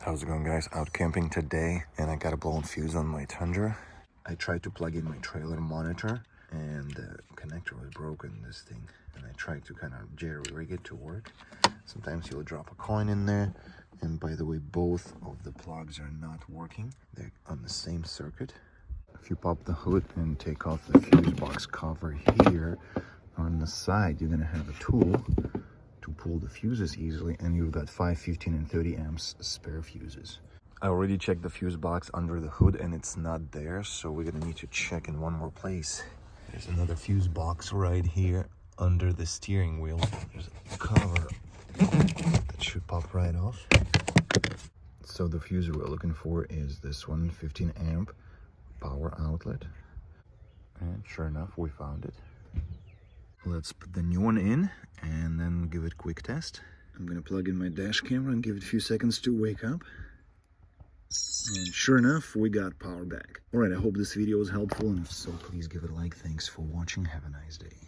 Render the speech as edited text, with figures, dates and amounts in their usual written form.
How's it going, guys? Out camping today, and I got a blown fuse on my Tundra. I tried to plug in my trailer monitor, and the connector was broken, this thing. And I tried to kind of jerry-rig it to work. Sometimes you'll drop a coin in there. And by the way, both of the plugs are not working. They're on the same circuit. If you pop the hood and take off the fuse box cover here, on the side, you're gonna have a tool to pull the fuses easily, and you've got 5, 15, and 30 amps spare fuses. I already checked the fuse box under the hood and it's not there, so we're gonna need to check in one more place. There's another fuse box right here under the steering wheel. There's a cover that should pop right off. So the fuse we're looking for is this one, 15 amp power outlet. And sure enough, we found it. Let's put the new one in and then give it a quick test. I'm gonna plug in my dash camera and give it a few seconds to wake up. And sure enough, we got power back. All right, I hope this video was helpful, and if so, please give it a like. Thanks for watching. Have a nice day.